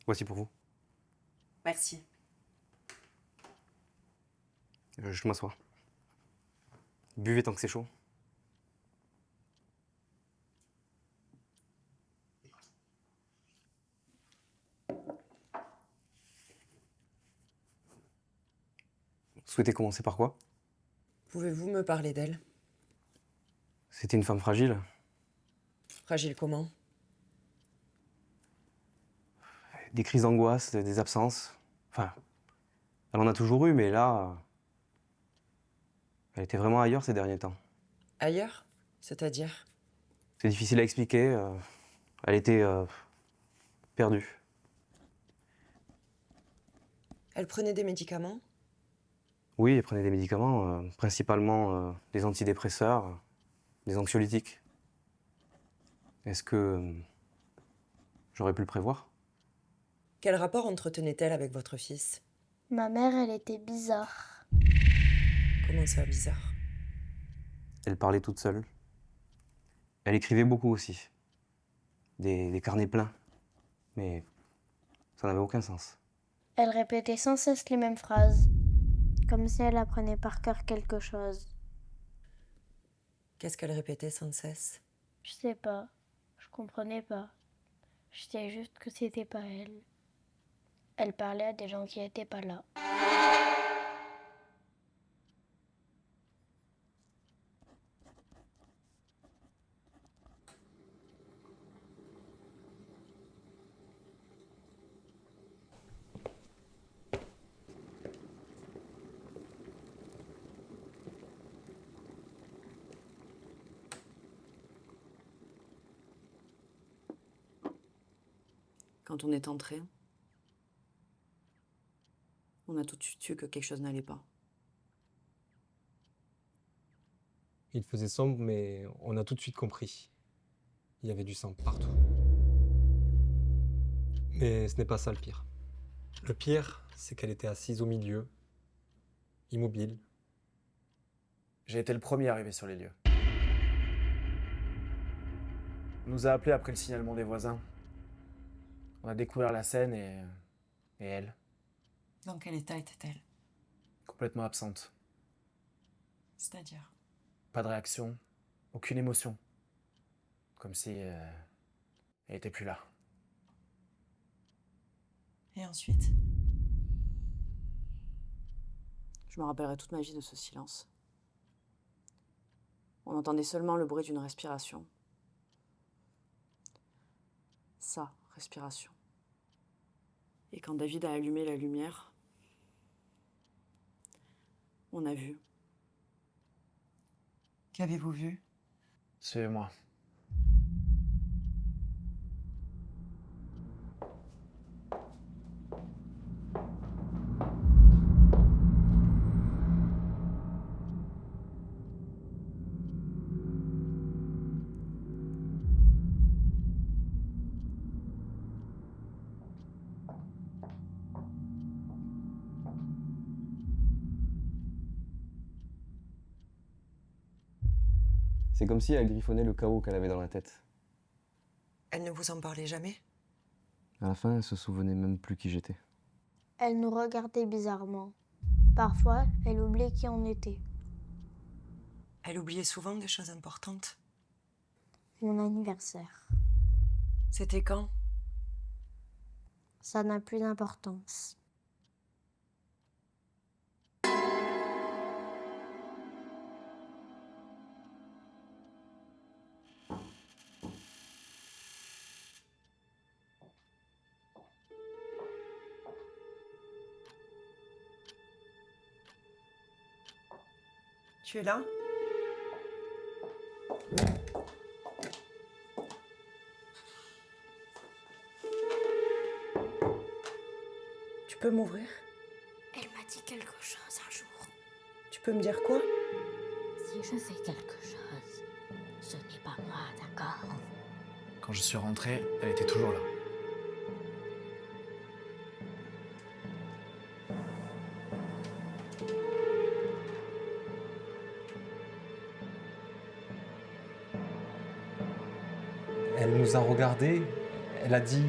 Voici pour vous. Merci. Je m'assois. Buvez tant que c'est chaud. Vous souhaitez commencer par quoi? Pouvez-vous me parler d'elle? C'était une femme fragile. Fragile comment? Des crises d'angoisse, des absences. Enfin, elle en a toujours eu, mais là, elle était vraiment ailleurs ces derniers temps. Ailleurs? C'est-à-dire? C'est difficile à expliquer. Elle était perdue. Elle prenait des médicaments? Oui, elle prenait des médicaments, principalement des antidépresseurs, des anxiolytiques. Est-ce que j'aurais pu le prévoir? Quel rapport entretenait-elle avec votre fils? Ma mère, elle était bizarre. Comment ça, bizarre? Elle parlait toute seule. Elle écrivait beaucoup aussi. Des carnets pleins. Mais ça n'avait aucun sens. Elle répétait sans cesse les mêmes phrases, comme si elle apprenait par cœur quelque chose. Qu'est-ce qu'elle répétait sans cesse? Je sais pas, je comprenais pas. Je sais juste que c'était pas elle. Elle parlait à des gens qui étaient pas là. Quand on est entré, on a tout de suite su que quelque chose n'allait pas. Il faisait sombre, mais on a tout de suite compris. Il y avait du sang partout. Mais ce n'est pas ça le pire. Le pire, c'est qu'elle était assise au milieu, immobile. J'ai été le premier arrivé sur les lieux. On nous a appelés après le signalement des voisins. On a découvert la scène et elle, Dans quel état était-elle? complètement absente. C'est-à-dire? Pas de réaction, aucune émotion. Comme si elle était plus là. Et ensuite? Je me rappellerai toute ma vie de ce silence. On entendait seulement le bruit d'une respiration. Sa respiration. Et quand David a allumé la lumière, on a vu. Qu'avez-vous vu? Suivez-moi. C'est comme si elle griffonnait le chaos qu'elle avait dans la tête. Elle ne vous en parlait jamais? À la fin, elle se souvenait même plus qui j'étais. Elle nous regardait bizarrement. Parfois, elle oubliait qui on était. Elle oubliait souvent des choses importantes. Mon anniversaire. C'était quand? Ça n'a plus d'importance. Tu es là? Tu peux m'ouvrir? Elle m'a dit quelque chose un jour. Tu peux me dire quoi? Si je fais quelque chose, ce n'est pas moi, d'accord? Quand je suis rentré, elle était toujours là. Elle nous a regardés, elle a dit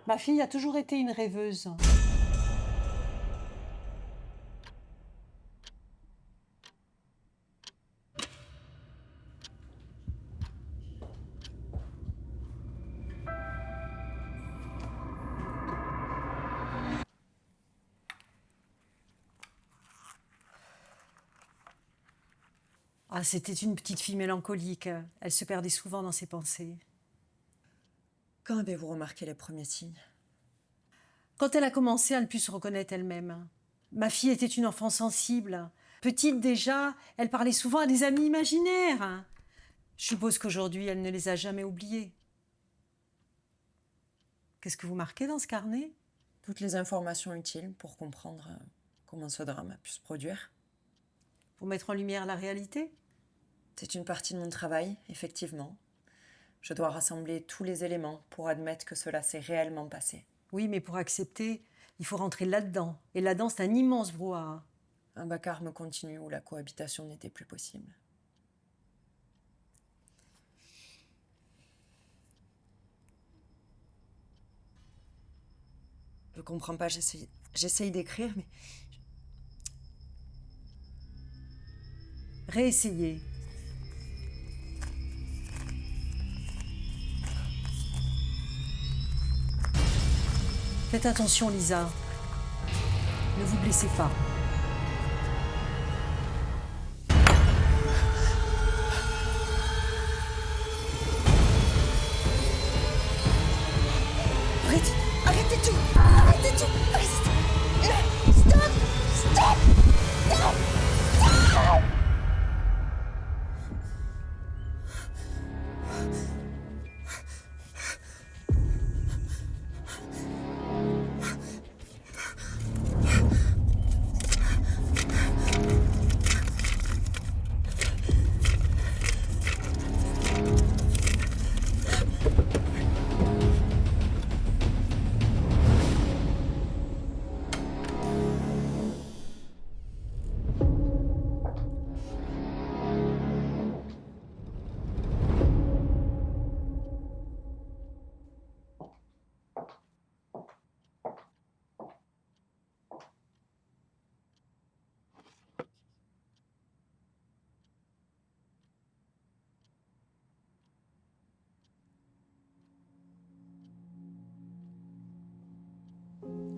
Ma fille a toujours été une rêveuse. Ah, c'était une petite fille mélancolique. Elle se perdait souvent dans ses pensées. Quand avez-vous remarqué les premiers signes? Quand elle a commencé à ne plus se reconnaître elle-même. Ma fille était une enfant sensible. Petite déjà, elle parlait souvent à des amis imaginaires. Je suppose qu'aujourd'hui, elle ne les a jamais oubliés. Qu'est-ce que vous marquez dans ce carnet? Toutes les informations utiles pour comprendre comment ce drame a pu se produire. Pour mettre en lumière la réalité? C'est une partie de mon travail, effectivement. Je dois rassembler tous les éléments pour admettre que cela s'est réellement passé. Oui, mais pour accepter, il faut rentrer là-dedans. Et là-dedans, c'est un immense brouhaha. Un vacarme continu où la cohabitation n'était plus possible. Je comprends pas, j'essaye d'écrire, mais... Réessayez. Faites attention, Lisa. Ne vous blessez pas. Arrêtez, arrêtez tout, arrêtez tout, stop, stop, stop, stop.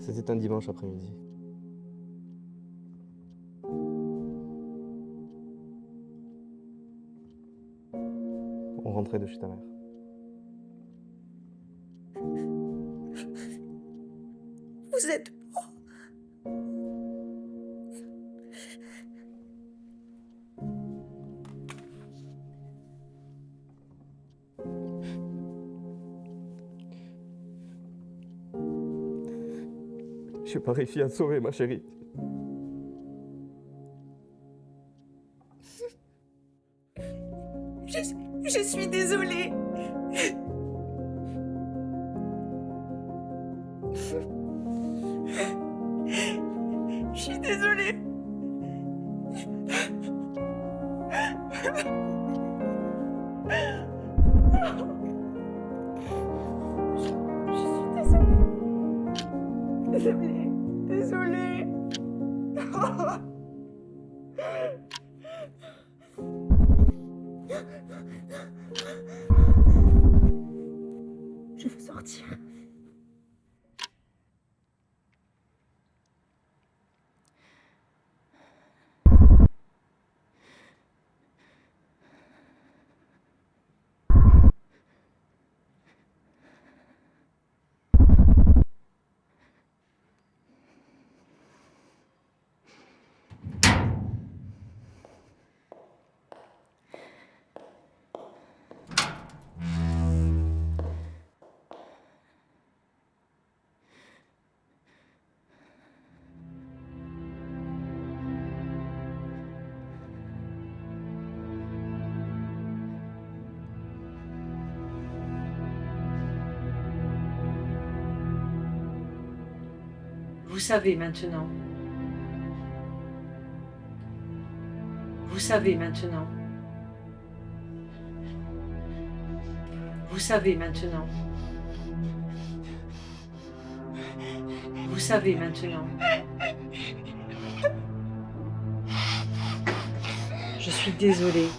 C'était un dimanche après-midi. On rentrait de chez ta mère. Vous êtes... J'ai pas réussi à te sauver, ma chérie. Je suis désolée. Je suis désolée. Je suis désolée. Désolée. Je veux sortir. Vous savez maintenant. Vous savez maintenant. Vous savez maintenant. Vous savez maintenant. Je suis désolée.